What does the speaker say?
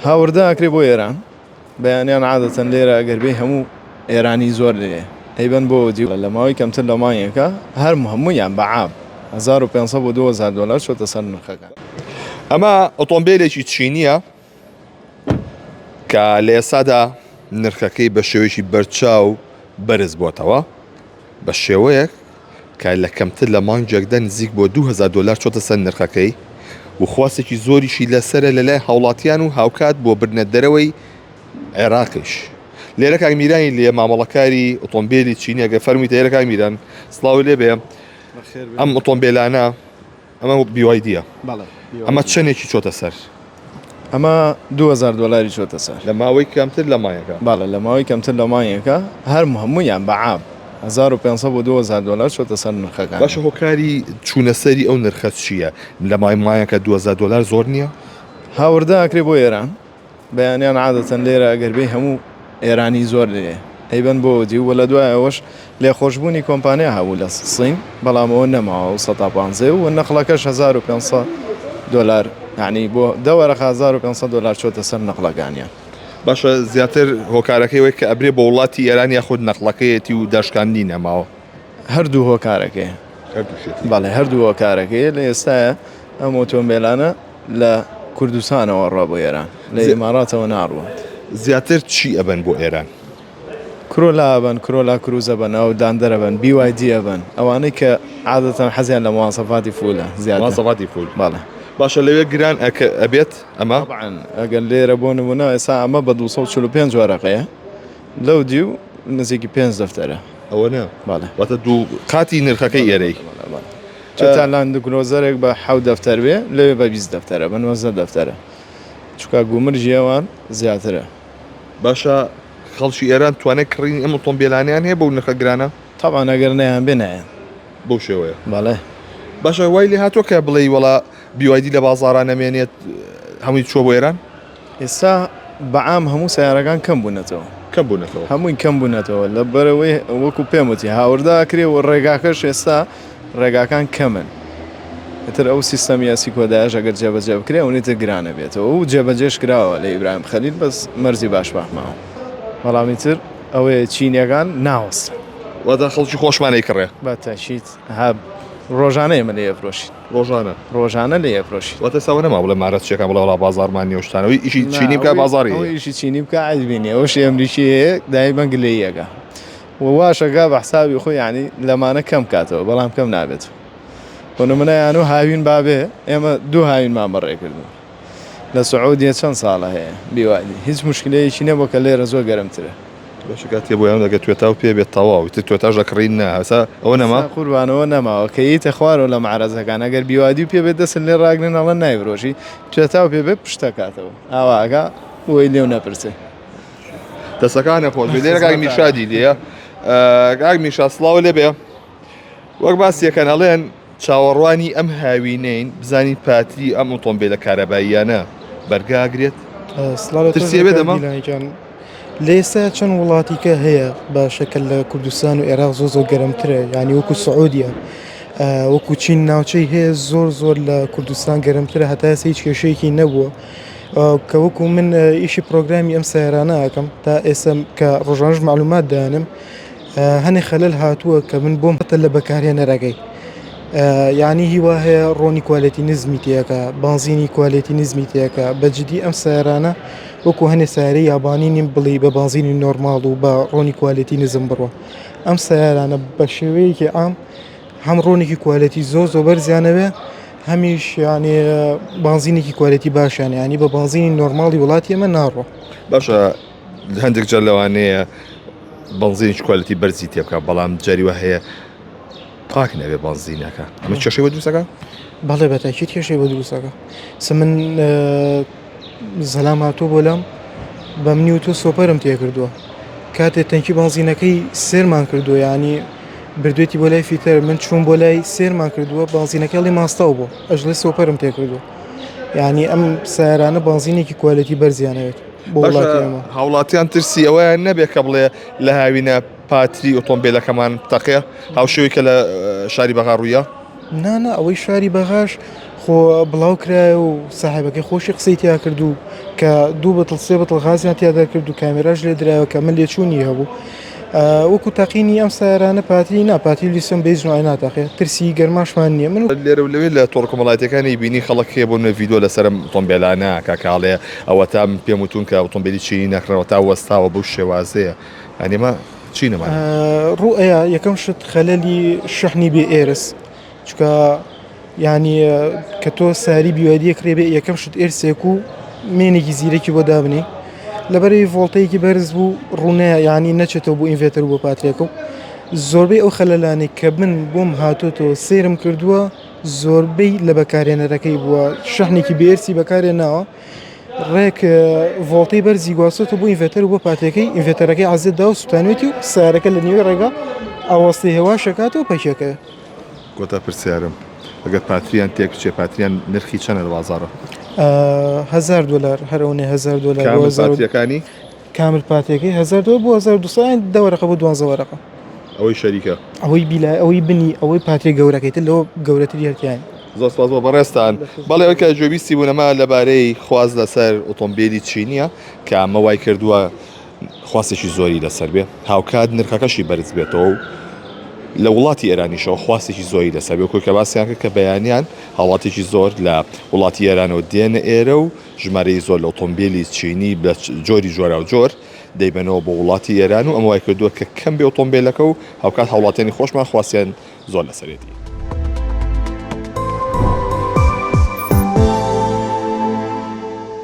هاورداکرێ بۆ ئێران بەیانیان عادەتەن لێرە ئەگەربێ هەموو ئێرانی زۆر لێ هەیبەن بۆ دی لە ماوەی کەمتر لە مایەکە هەموویان بەعام 1500 بۆ 2000 دلار چۆتە سەر نرخەکان. ئەمە ئۆتۆمبیلێکی چینیە کە لە ئێسادا نرخەکەی بە شێوەیەکی بەرچاو بەرز بۆتەوە بە شێوەیەک کە لە کەمتر لە مانگێکدا نزیک بۆ 2000 دلار چۆتە سەر نرخەکەی و خواستێکی زۆریشی لەسرە لەلای هاوڵاتیان و هاوکات بۆ بردنە دەرەوەی عێراقیش. لێرە کاک میرانی لێ مامەڵەکاری ئۆتۆمبیلی چینیەگە فەرمیتە ئێرە کاک میران سڵاو لێ بێ ئەم ئۆتۆمبیلانە ئەمە BYD ئەمە چەندێکی چۆتە سەر؟ ئەمە 2000 دلاری چۆتە سەر لە ماوەی کەمتر لە مایەکە. باڵە لە ماوەی کەمتر لە مایەکە هەموویان بەعام 1500 بۆ 2000 دلار چۆتە سەر نرخەکان. باشە هۆکاری چوونەسەری ئەو نرخە چییە؟ لە مای مایەکە 2000 دلار زۆر نییە؟ هاورداکرێ بۆ ئێران بەیانیان عادەتەن لێرە ئەگەربێ هەموو ئێرانی زۆر لێ هەیبەن بۆ دی و لە دوایەوەش لێخۆشببوونی کۆمپانیا هەبوو لە سین بەڵامەوە نەماوە و 150 و نەخڵەکەش 1500 دلار یعنی بۆ دەوەرە 1500 دلار چۆتە سەر نەقلەکانیان. باشە زیاتر هۆکارەکەی وەی کە ئەبرێ بە وڵاتی ئێران یاخود نەقلەکەیەتی و داشکاندی نەماوە هەردوو هۆکارەکەی بەڵێ هەردوو هۆکارەکەی لە ئێستاە ئەم ئۆتۆمبیلانە لە کوردستانەوە ڕۆ بۆ ئێران لە ئیماراتەوە ناڕوە. زیاتر چی ئەبەن بۆ ئێران؟ کرۆلا ئەبەن کرۆلا کروزە بن ئەو داندەرە بن BYD ئەبن ئەوانەی کە عادەتەن حەزیان لە مواصفاتی فولە زیاد مواصفاتی فول. باڵێ باشە لەوێ گران ئەبێت ئەمە ئەگەر لێرە بۆ نمونە ئێستا ئەمە بە 245 وەرەقەیە لەو دی و نزیکی 5 دەفتەرە ئەوە نە باڵێ واتە دوو قاتی نرخەکەی ئێرەی چتا لاند گلۆزەرێک بە 7 دەفتەر بێ لەوێ بە 20 دەفتەرە بە 90 دەفتەرە چکە گومرجیەوان زیاترە. باشە خەڵکی ئێران توانێت کڕین ئەم ئۆتۆمبیلانیان هەیە بەو نرخە گرانە؟ تاوان ئەگەر نەیان بێنایەن بەو شێوەیە. بەڵێ باشە وای لێ هاتووە کە بڵێ وەڵا BYD لە بازاڕان نەمێنێت هەمووی چۆ بۆ ئێران؟ ئێستا بەعام هەموو سیارەکان کەم بوونەتەوە کەم بوونەتەوە هەمووی کەم بوونەتەوە لە بەرەوەی وەکو پێموتی هاورداکرێ و ڕێگاکەش ئێستا ڕێگاکان کەمن ئتر ئەو سیستەمی یاسی کۆدایش ئەگەر جێبەجێ بکرێ ئەوێتە گرانە بێتەوە و جێبەجێش کراوە لە ئیبراهیم خەلیل بەس مەرزی باش باحماوە بەڵامی تر ئەوەیە چینیەکان ناوەستن واتە خەڵکی خۆشمانەی کڕێ بە تەشیت ڕۆژانەیە من لێ ئەفرۆشین ڕۆژانە لێ ئەفرۆشین واتە ساوە نەما بڵێ مارەت چێکم بڵێ وڵا بازارمان نیێشتانەوەی ئیشی چینی بکە بازاری ئیشی چینی بکە عیبینی ئەوشی ئەمریکی هەیە دای بەنگلەیەکە واشەکە بە حسابی خۆی ینی لەمانە کەم کاتەوە بەڵام کەم نابێت بۆنمونەیان و هاوین بابێ ئێمە دوو هاوینمان بەڕێکردن لە سعودیە چەند ساڵە هەیە BYD هیچ مشکلەیەکی نەبوو کە لێرە زۆر گەرمترە باشکات تێ بۆیان دەگە توێتا و پێ بێت تەواو تر توێتاژ دەکڕین نەسا ئەوە نەما قوربانەوە نەماوە کە یتە خوارەوە لە معرەزەکان ئەگەر BYD پێ بێت دەسن لێ ڕاگرن ئەڵە نایڤۆژی توێتا و پێ بێت پشتەکاتەوە ئاواگە بۆی لێو نەپرسێ دەسەکانە خۆش لێرە کاک میشادی لێە کاک میشا سڵاو لێ بێ وەک باسیەکەن ئەڵێن چاوەڕوانی ئەم هاوینەین بزانین پاتری ئەم ئۆتۆمبیلە کارەباییانە بەرگاگرێت ترسیە بێت ئەمە لێستا چەند وڵاتیکە هەیە بە شەکل لە کوردستان و عێراق زۆر گەرمترە ینی وەکو سعودیە وەکو چین ناوچەی هەیە زۆر لە کوردستان گەرمترە هەتا ئێستا هیچ کێشەیەکی نەبووە کە وەکو من ئیشی پرۆگرامی ئەم سیارانە ئەکەم تا ئێستا کە ڕۆژانەش معلومات دانم هەنێ خەلەل هاتووە کە من بۆم هەتە لە بەکارهێنەرەکەی یعنی هیوا هەیە ڕۆنی کوالەتی نزمی تێکە بانزینی کوالەتی نزمی تێکە بەجددی ئەم سیارانە وەکو هەنێ سیارەی یابانی نیم بڵێ بە بانزینی نۆرماڵ و بە ڕۆنی کوالەتی نزم بڕوە ئەم سیارانە بە شێوەیەکی ئام هەم ڕۆنێکی کوالەتی زۆر بەرزیانەوێ هەمیش یانێ بانزینێکی کوالەتی باشیانە ینی بە بانزینی نۆرماڵی وڵاتی ئەمە ناڕۆ باشە هەندێک جار لەوانەیە بانزینی کوالەتی بەرزی تێ بکە بەڵام جاریوە هەیە پاک نەبێ بانزینەکە ئەمە کێشەی بە دروستەکە؟ بەڵێ بەتاکید کێشەی بە دروستەکە من زەلام هاتووە بۆ لام بە منی و تۆ سۆپەرم تێکردووە کاتێک تەنکی بانزینەکەی سێرمان کردووە ینی بردوێتی بۆ لای فیتەر من چوون بۆ لای سێرمان کردووە بانزینەکەڵی ماستاو بۆ ئەژڵێ سۆپەرم تێکردووە ینی ئەم سیارانە بانزینێکی کوالەتی بەرزیانەوێت بۆ وڵاتیمە هاوڵاتیان ترسی ئەوەیان نەبێت کە بڵێ لە هاوینە پاتری ئۆتۆمبیلەکەمان تەقێ هاوشێوی کە لە شاری بەغا ڕوویە نانە ئەوەی شاری بەغاش خۆ بڵاو کرایە و ساحبەکەی خۆشی قسەی تیا کردو کە 2 بەتڵ 3 بەتڵ غازیان تیادا کرد و کامێراژ لێ درراوە کە من لێچوونی هەبوو وەکو تاقینی ئەم سارانە پاتی ناپاتی لیسم بێژنەوەی ناتاقێ ترسی گەرماشمان نییە من لێرە و لەوێ لە تۆڕ کۆمەڵایەتەکانی بینی خەڵک هەیە بۆ ڤیدۆ لەسەرم ئۆتۆمبیلانە کاکاڵێ ئەوە تا پێم وتون کە ئۆتۆمبیلی چینی نەکڕەوە تا وەستاوە بەو شێوازەیە ئەنیمە چی نەمان ڕوئەیە یەکەم شت خەلەلی شحنی بێ ئێرس چکە ینی کە تۆ ساری بیوادیە کرێبێ یەکەم شت ئێرسێک و مێنێکی زیرەکی بۆ دابنی لەبەرەوەی ڤۆڵتەیەکی بەرز بوو ڕوونەیە ینی نەچێتەوە بۆ ئینڤێتەر بۆ پاترێکە و زۆربەی ئەو خەلەلانەی کە من بۆم هاتوۆتەوە سێرم کردووە زۆربەی لە بەکارێنەرەکەی بووە شحنێکی بێرسی بەکارێناوە ڕێک ڤۆڵتەی بەرزی گواستۆتە بۆ ئینڤێتەر و بۆ پاتێکەکەی ئینڤێتەرەکەی عەزێتدا و سوتانوێتی و سارەکە لە نیوێ ڕێگا ئاوەستەی هێوا شەکاتەوە پەیشەکە گۆتا پرسیارم ئەگەر پاتریان تێکچێ پاتریان نرخی چەنە لە بازاڕە $1000 هەرەونێ $1000 پاتریەکانی کامل پاتێکی $1000 بۆ 1200 دەوەرەقە بۆ 12 وەرەقە ئەوەی شەریکە ئەوەی بیلا ئەوەی بنی ئەوەی پاتێ گەورەکەیتە لەوە گەورەتری هەرکیان زۆر سپاس بۆ بەڕێستان بەڵێ ئەوکە جۆبیستی بوونەما لەبارەی خواز لەسەر ئۆتۆمبیلی چینیە کە ئەمە وای کردووە خواستێکی زۆری لەسەر بێ هاوکات نرخەکەشی بەرز بێتەوە و لە وڵاتی ئێرانیشەوە خواستێکی زۆری لەسەر بێ کە باسییان کرد کە بەیانیان هاوڵاتێکی زۆر لە وڵاتی ئێرانەوە دێنە ئێرە و ژمارەی زۆر لە ئۆتۆمبیلی چینی بە جۆری جۆرا و جۆر دەیبنەوە بۆ وڵاتی ئێران و ئەمە وای کردووە کە کەم بێ ئۆتۆمبیلەکە و هاوکات هاوڵاتیانی خۆشمان خواستیان زۆر لەسەرێتی